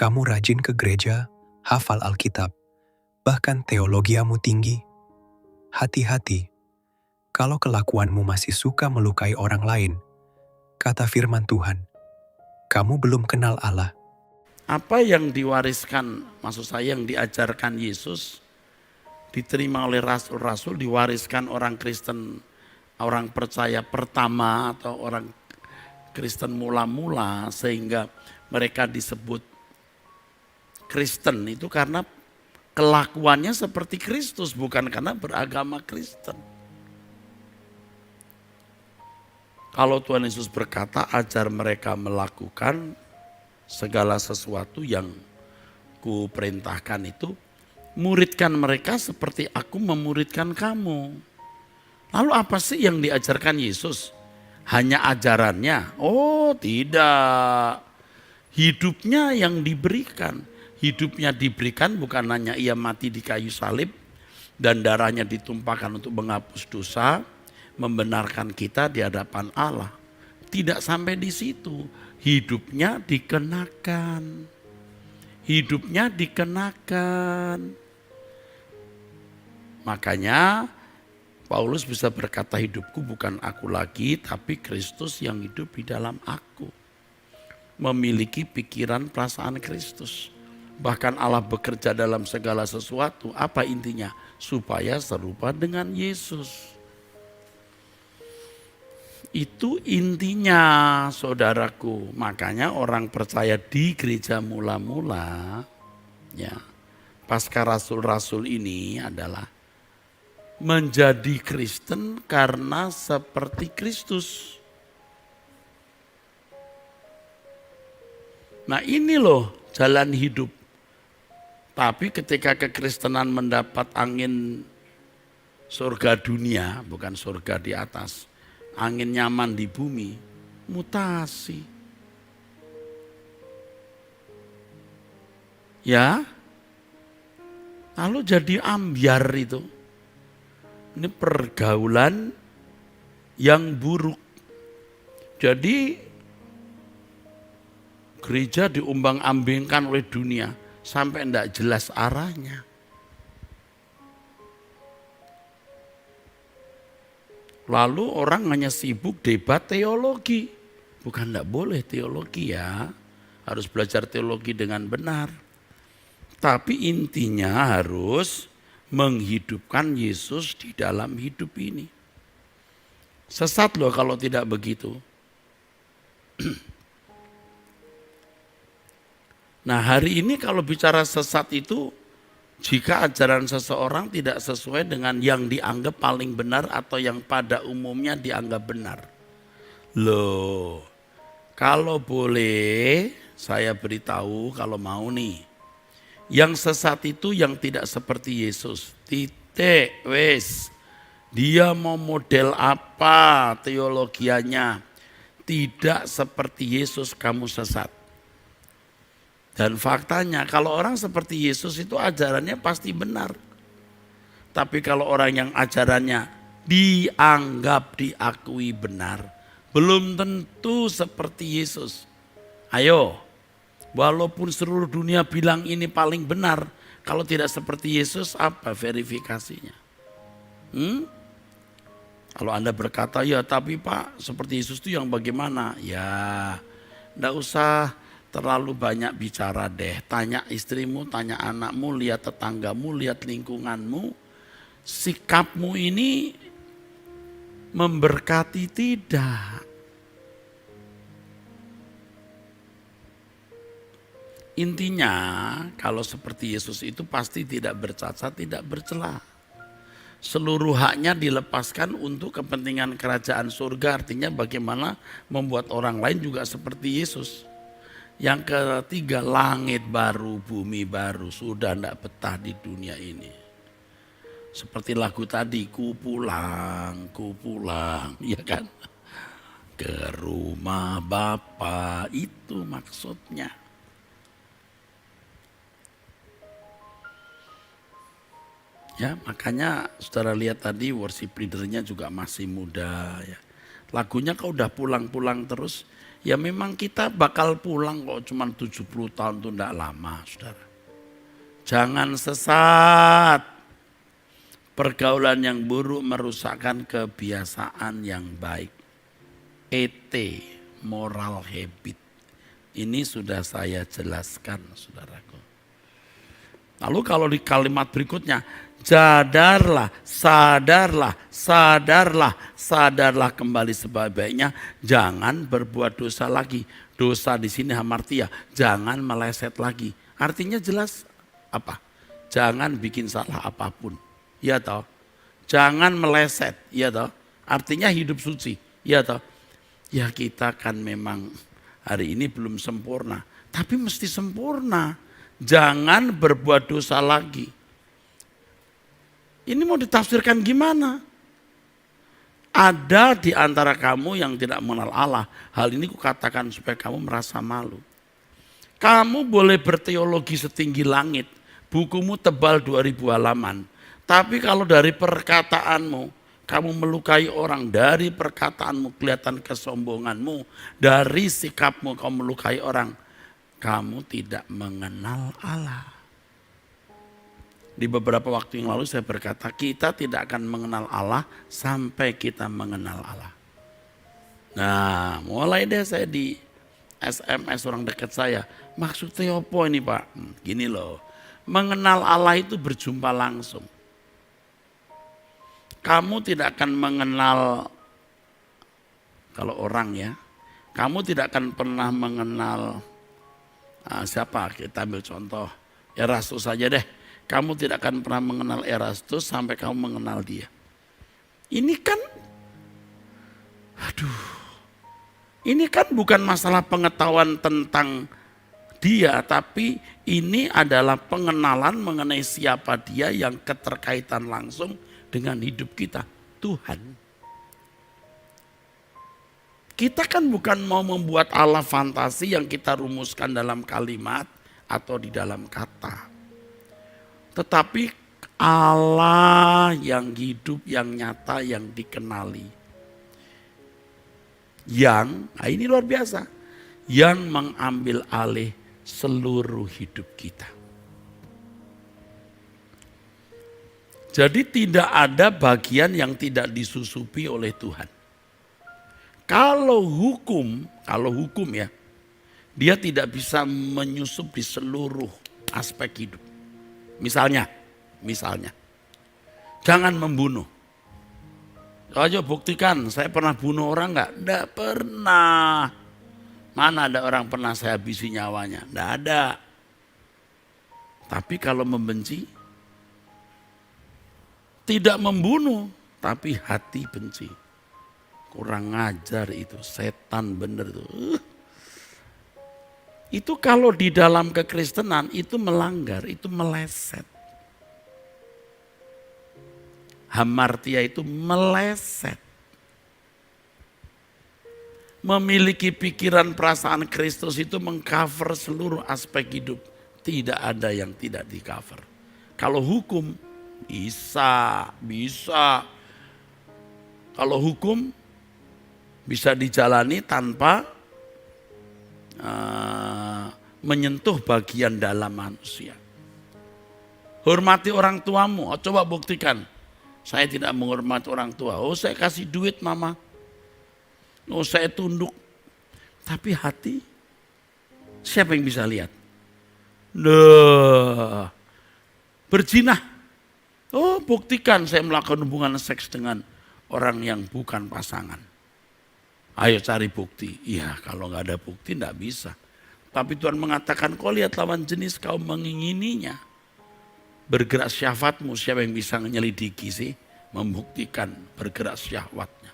Kamu rajin ke gereja, hafal Alkitab, bahkan teologiamu tinggi. Hati-hati, kalau kelakuanmu masih suka melukai orang lain, kata firman Tuhan, kamu belum kenal Allah. Apa yang diwariskan, maksud saya yang diajarkan Yesus, diterima oleh rasul-rasul, diwariskan orang Kristen, orang percaya pertama atau orang Kristen mula-mula sehingga mereka disebut Kristen itu karena kelakuannya seperti Kristus, bukan karena beragama Kristen. Kalau Tuhan Yesus berkata, ajar mereka melakukan segala sesuatu yang kuperintahkan itu, muridkan mereka seperti aku memuridkan kamu. Lalu apa sih yang diajarkan Yesus? Hanya ajarannya? Oh tidak. Hidupnya yang diberikan. Hidupnya diberikan bukan hanya ia mati di kayu salib dan darahnya ditumpahkan untuk menghapus dosa, membenarkan kita di hadapan Allah. Tidak sampai di situ, hidupnya dikenakan. Hidupnya dikenakan. Makanya Paulus bisa berkata, hidupku bukan aku lagi, tapi Kristus yang hidup di dalam aku. Memiliki pikiran perasaan Kristus. Bahkan Allah bekerja dalam segala sesuatu. Apa intinya? Supaya serupa dengan Yesus. Itu intinya, saudaraku. Makanya orang percaya di gereja mula-mula, ya, pasca rasul-rasul ini adalah menjadi Kristen karena seperti Kristus. Nah ini loh jalan hidup. Tapi ketika kekristenan mendapat angin surga dunia, bukan surga di atas, angin nyaman di bumi, mutasi. Ya, lalu jadi ambyar itu. Ini pergaulan yang buruk. Jadi gereja diumbang-ambingkan oleh dunia sampai tidak jelas arahnya. Lalu orang hanya sibuk debat teologi. Bukan tidak boleh teologi ya. Harus belajar teologi dengan benar. Tapi intinya harus menghidupkan Yesus di dalam hidup ini. Sesat loh kalau tidak begitu. Nah hari ini kalau bicara sesat itu, jika ajaran seseorang tidak sesuai dengan yang dianggap paling benar atau yang pada umumnya dianggap benar. Loh, kalau boleh saya beritahu kalau mau nih. Yang sesat itu yang tidak seperti Yesus. Titik, wes. Dia mau model apa teologianya. Tidak seperti Yesus kamu sesat. Dan faktanya kalau orang seperti Yesus itu ajarannya pasti benar. Tapi kalau orang yang ajarannya dianggap diakui benar, belum tentu seperti Yesus. Ayo, walaupun seluruh dunia bilang ini paling benar, kalau tidak seperti Yesus apa verifikasinya? Kalau Anda berkata, ya tapi Pak seperti Yesus itu yang bagaimana? Ya, enggak usah terlalu banyak bicara deh. Tanya istrimu, tanya anakmu, lihat tetanggamu, lihat lingkunganmu. Sikapmu ini memberkati tidak? Intinya kalau seperti Yesus itu pasti tidak bercacat, tidak bercela. Seluruh haknya dilepaskan untuk kepentingan kerajaan surga. Artinya bagaimana membuat orang lain juga seperti Yesus. Yang ketiga, langit baru, bumi baru, sudah tidak betah di dunia ini. Seperti lagu tadi, ku pulang, ya kan? Ke rumah Bapa, itu maksudnya. Ya, makanya saudara lihat tadi worship leadernya juga masih muda ya. Lagunya kau udah pulang-pulang terus. Ya memang kita bakal pulang kok, cuma 70 tahun itu enggak lama, saudara. Jangan sesat. Pergaulan yang buruk merusakkan kebiasaan yang baik. ET, moral habit. Ini sudah saya jelaskan, saudaraku. Lalu kalau di kalimat berikutnya, sadarlah, sadarlah, sadarlah, sadarlah kembali sebaik-baiknya. Jangan berbuat dosa lagi. Dosa di sini hamartia, jangan meleset lagi. Artinya jelas apa? Jangan bikin salah apapun. Ya toh? Jangan meleset, ya toh? Artinya hidup suci, ya toh? Ya kita kan memang hari ini belum sempurna, tapi mesti sempurna. Jangan berbuat dosa lagi. Ini mau ditafsirkan gimana? Ada di antara kamu yang tidak mengenal Allah. Hal ini kukatakan supaya kamu merasa malu. Kamu boleh berteologi setinggi langit. Bukumu tebal 2000 halaman. Tapi kalau dari perkataanmu, kamu melukai orang, dari perkataanmu kelihatan kesombonganmu, dari sikapmu kamu melukai orang, kamu tidak mengenal Allah. Di beberapa waktu yang lalu saya berkata, kita tidak akan mengenal Allah sampai kita mengenal Allah. Nah, mulai deh saya di SMS orang dekat saya, maksudnya apa ini Pak? Gini loh, mengenal Allah itu berjumpa langsung. Kamu tidak akan mengenal, kalau orang ya, kamu tidak akan pernah mengenal siapa, kita ambil contoh, Erastus saja deh. Kamu tidak akan pernah mengenal Erastus sampai kamu mengenal dia. Ini kan, ini kan bukan masalah pengetahuan tentang dia, tapi ini adalah pengenalan mengenai siapa dia yang keterkaitan langsung dengan hidup kita, Tuhan. Kita kan bukan mau membuat Allah fantasi yang kita rumuskan dalam kalimat atau di dalam kata. Tetapi Allah yang hidup, yang nyata, yang dikenali. Ini luar biasa, yang mengambil alih seluruh hidup kita. Jadi tidak ada bagian yang tidak disusupi oleh Tuhan. Kalau hukum ya, dia tidak bisa menyusup di seluruh aspek hidup. Misalnya, jangan membunuh. Ayo buktikan, saya pernah bunuh orang enggak? Enggak pernah. Mana ada orang pernah saya habisi nyawanya? Enggak ada. Tapi kalau membenci, tidak membunuh, tapi hati benci. Kurang ngajar itu, setan bener itu. Itu kalau di dalam kekristenan itu melanggar, itu meleset. Hamartia itu meleset. Memiliki pikiran perasaan Kristus itu mengcover seluruh aspek hidup. Tidak ada yang tidak di cover. Kalau hukum bisa. Kalau hukum bisa dijalani tanpa menyentuh bagian dalam manusia. Hormati orang tuamu. Coba buktikan. Saya tidak menghormati orang tua. Oh, saya kasih duit mama. Oh, saya tunduk. Tapi hati, siapa yang bisa lihat? Berzina. Oh, buktikan saya melakukan hubungan seks dengan orang yang bukan pasangan. Ayo cari bukti. Iya, kalau nggak ada bukti nggak bisa. Tapi Tuhan mengatakan, kau lihat lawan jenis kau mengingininya. Bergerak syahwatmu, siapa yang bisa menyelidiki sih? Membuktikan bergerak syahwatnya.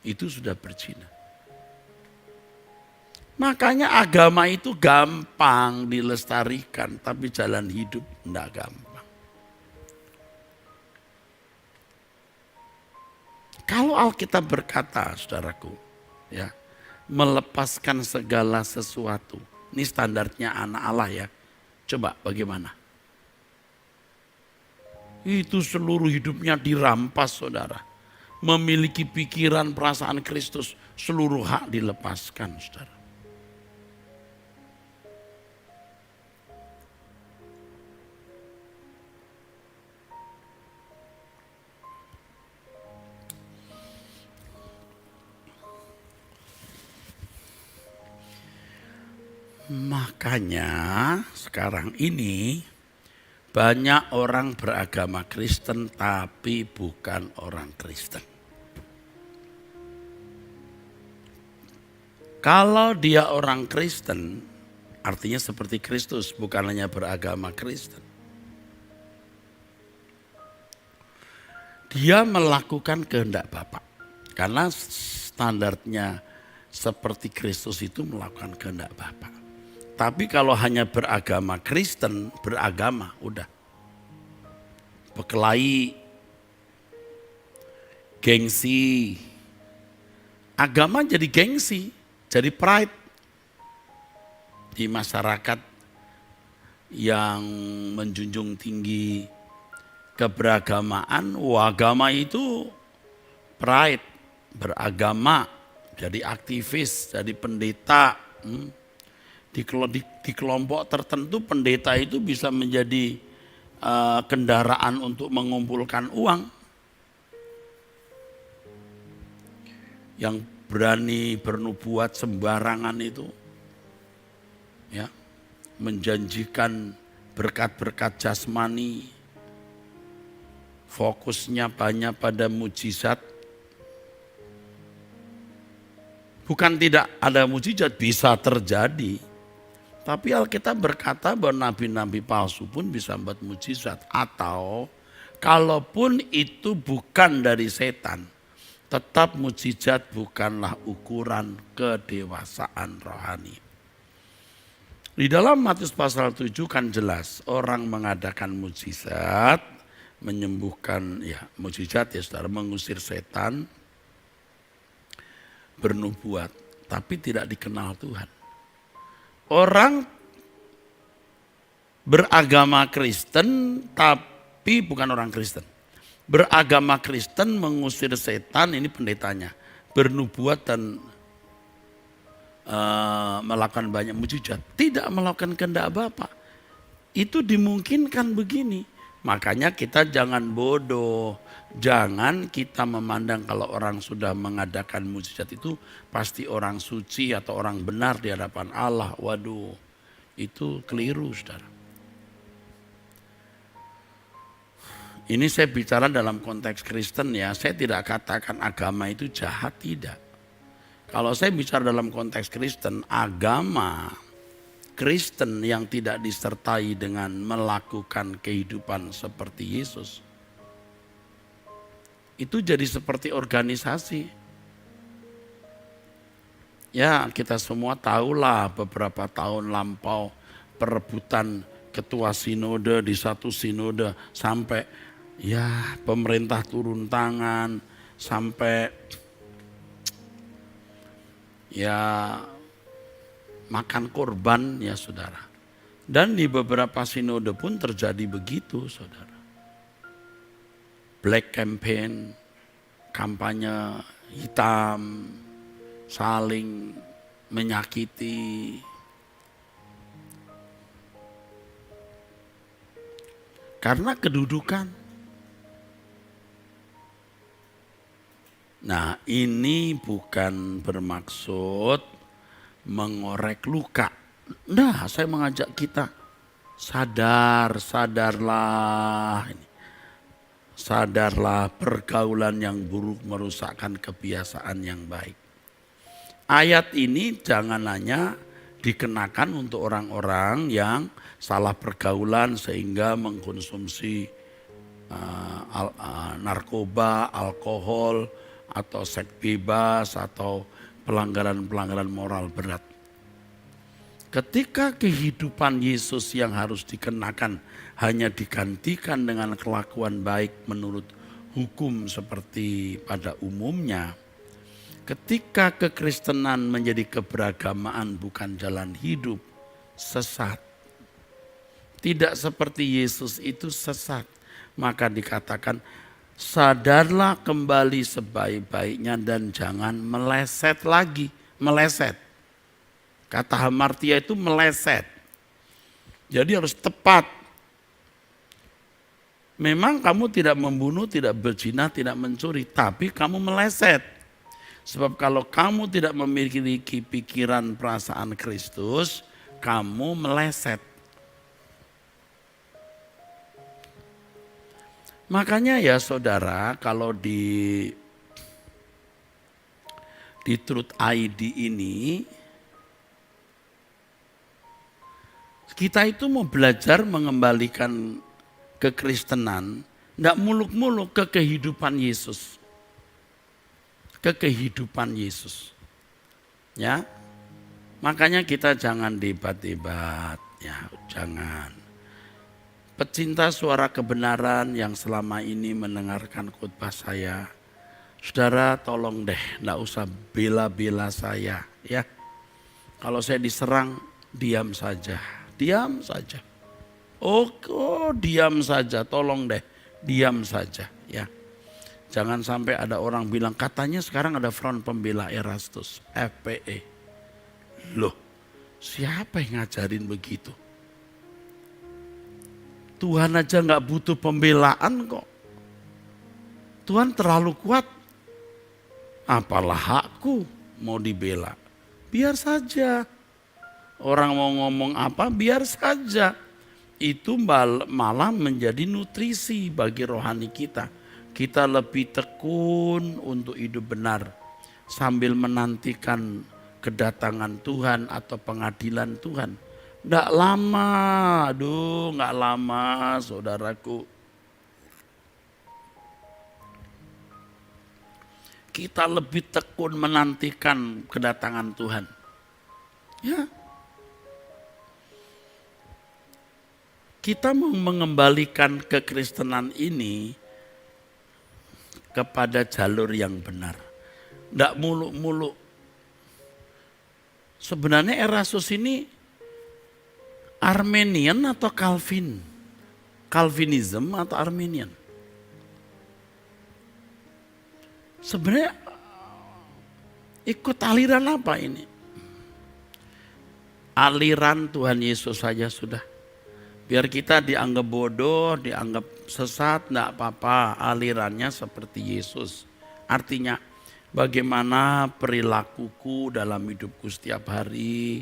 Itu sudah berzina. Makanya agama itu gampang dilestarikan, tapi jalan hidup enggak gampang. Kalau Alkitab berkata, saudaraku, ya, melepaskan segala sesuatu. Ini standarnya anak Allah ya. Coba bagaimana? Itu seluruh hidupnya dirampas, saudara. Memiliki pikiran perasaan Kristus, seluruh hak dilepaskan, saudara. Makanya sekarang ini banyak orang beragama Kristen tapi bukan orang Kristen. Kalau dia orang Kristen, artinya seperti Kristus, bukan hanya beragama Kristen. Dia melakukan kehendak Bapa. Karena standarnya seperti Kristus itu melakukan kehendak Bapa. Tapi kalau hanya beragama Kristen, beragama, udah. Berkelahi, gengsi. Agama jadi gengsi, jadi pride. Di masyarakat yang menjunjung tinggi keberagamaan, agama itu pride, beragama, jadi aktivis, jadi pendeta. Di kelompok tertentu pendeta itu bisa menjadi kendaraan untuk mengumpulkan uang. Yang berani bernubuat sembarangan itu, ya, menjanjikan berkat-berkat jasmani, fokusnya banyak pada mujizat. Bukan tidak ada mujizat, bisa terjadi. Tapi Alkitab berkata bahwa nabi-nabi palsu pun bisa membuat mujizat. Atau kalaupun itu bukan dari setan, tetap mujizat bukanlah ukuran kedewasaan rohani. Di dalam Matius pasal 7 kan jelas orang mengadakan mujizat, menyembuhkan, ya mujizat ya saudara, mengusir setan, bernubuat, tapi tidak dikenal Tuhan. Orang beragama Kristen tapi bukan orang Kristen. Beragama Kristen mengusir setan, ini pendetanya. Bernubuat dan melakukan banyak mujizat. Tidak melakukan kehendak Bapa. Itu dimungkinkan begini. Makanya kita jangan bodoh. Jangan kita memandang kalau orang sudah mengadakan mujizat itu pasti orang suci atau orang benar di hadapan Allah. Waduh, itu keliru saudara. Ini saya bicara dalam konteks Kristen ya, saya tidak katakan agama itu jahat, tidak. Kalau saya bicara dalam konteks Kristen, agama Kristen yang tidak disertai dengan melakukan kehidupan seperti Yesus, itu jadi seperti organisasi. Ya kita semua tahulah beberapa tahun lampau perebutan ketua sinode di satu sinode sampai ya pemerintah turun tangan, sampai ya makan korban ya saudara. Dan di beberapa sinode pun terjadi begitu saudara. Black campaign, kampanye hitam, saling menyakiti. Karena kedudukan. Nah ini bukan bermaksud mengorek luka. Nah saya mengajak kita sadarlah. Sadarlah pergaulan yang buruk merusakkan kebiasaan yang baik. Ayat ini jangan hanya dikenakan untuk orang-orang yang salah pergaulan sehingga mengkonsumsi narkoba, alkohol, atau seks bebas, atau pelanggaran-pelanggaran moral berat. Ketika kehidupan Yesus yang harus dikenakan hanya digantikan dengan kelakuan baik menurut hukum seperti pada umumnya, ketika kekristenan menjadi keberagamaan bukan jalan hidup, sesat. Tidak seperti Yesus itu sesat. Maka dikatakan sadarlah kembali sebaik-baiknya dan jangan meleset lagi. Meleset. Kata hamartia itu meleset. Jadi harus tepat. Memang kamu tidak membunuh, tidak berzina, tidak mencuri, tapi kamu meleset. Sebab kalau kamu tidak memiliki pikiran perasaan Kristus, kamu meleset. Makanya ya saudara, kalau di Truth ID ini, kita itu mau belajar mengembalikan kekristenan, enggak muluk-muluk ke kehidupan Yesus. Ke kehidupan Yesus. Ya. Makanya kita jangan debat-debat, ya, jangan. Pecinta suara kebenaran yang selama ini mendengarkan khotbah saya, saudara tolong deh, enggak usah bela-bela saya, ya. Kalau saya diserang, diam saja. Diam saja. Oh, diam saja, tolong deh, diam saja, ya. Jangan sampai ada orang bilang, katanya sekarang ada Front Pembela Erastus, FPE. Loh, siapa yang ngajarin begitu? Tuhan aja nggak butuh pembelaan kok. Tuhan terlalu kuat. Apalah hakku mau dibela. Biar saja. Orang mau ngomong apa, biar saja. Itu malah menjadi nutrisi bagi rohani kita. Kita lebih tekun untuk hidup benar. Sambil menantikan kedatangan Tuhan atau pengadilan Tuhan. Nggak lama, nggak lama saudaraku. Kita lebih tekun menantikan kedatangan Tuhan. Ya. Kita mau mengembalikan kekristenan ini kepada jalur yang benar. Nggak muluk-muluk. Sebenarnya Erastus ini Armenian atau Calvin? Calvinism atau Armenian? Sebenarnya ikut aliran apa ini? Aliran Tuhan Yesus saja sudah. Biar kita dianggap bodoh, dianggap sesat, enggak apa-apa. Alirannya seperti Yesus. Artinya bagaimana perilakuku dalam hidupku setiap hari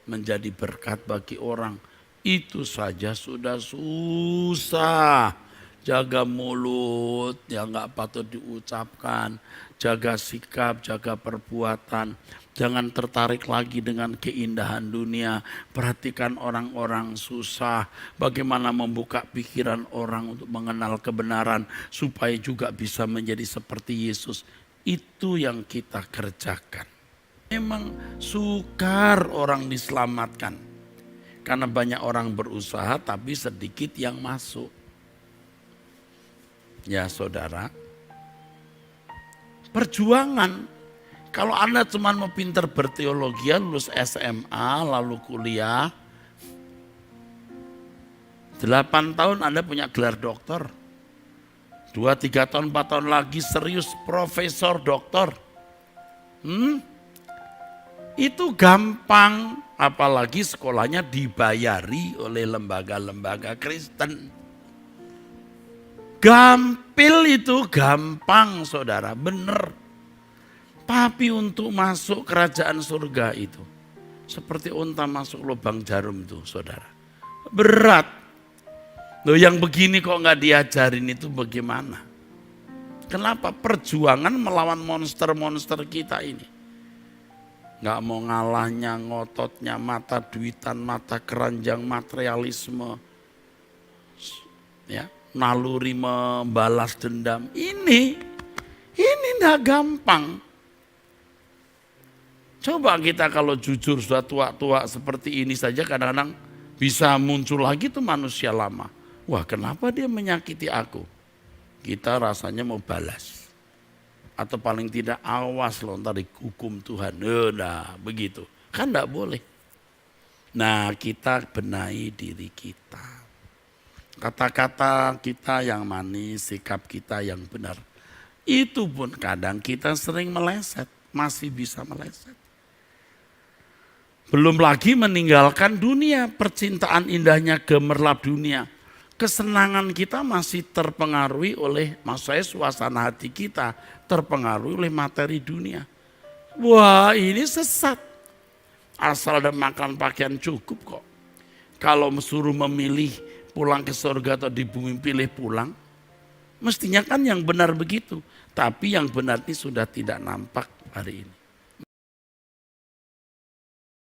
menjadi berkat bagi orang. Itu saja sudah susah. Jaga mulut yang enggak patut diucapkan. Jaga sikap, jaga perbuatan. Jangan tertarik lagi dengan keindahan dunia. Perhatikan orang-orang susah. Bagaimana membuka pikiran orang untuk mengenal kebenaran. Supaya juga bisa menjadi seperti Yesus. Itu yang kita kerjakan. Memang sukar orang diselamatkan. Karena banyak orang berusaha tapi sedikit yang masuk. Ya saudara. Perjuangan. Kalau Anda cuma mau pinter berteologi, lulus SMA, lalu kuliah. 8 tahun Anda punya gelar doktor. 2, 3 tahun, 4 tahun lagi serius profesor doktor. Itu gampang, apalagi sekolahnya dibayari oleh lembaga-lembaga Kristen. Gampil itu gampang saudara, bener. Tapi untuk masuk kerajaan surga itu, seperti unta masuk lubang jarum itu saudara. Berat. Loh yang begini kok gak diajarin itu bagaimana? Kenapa? Perjuangan melawan monster-monster kita ini. Gak mau ngalahnya, ngototnya, mata duitan, mata keranjang, materialisme. Ya, naluri membalas dendam. Ini gak gampang. Coba kita kalau jujur sudah tua-tua seperti ini saja kadang-kadang bisa muncul lagi tuh manusia lama. Wah kenapa dia menyakiti aku? Kita rasanya mau balas. Atau paling tidak awas loh ntar dihukum Tuhan. Nah begitu. Kan enggak boleh. Nah kita benahi diri kita. Kata-kata kita yang manis, sikap kita yang benar. Itu pun kadang kita sering meleset. Masih bisa meleset. Belum lagi meninggalkan dunia. Percintaan indahnya gemerlap dunia. Kesenangan kita masih terpengaruhi oleh, maksud saya suasana hati kita terpengaruhi oleh materi dunia. Wah ini sesat. asal ada makan pakaian cukup kok. Kalau suruh memilih pulang ke surga atau di bumi, pilih pulang. Mestinya kan yang benar begitu. Tapi yang benar ini sudah tidak nampak hari ini.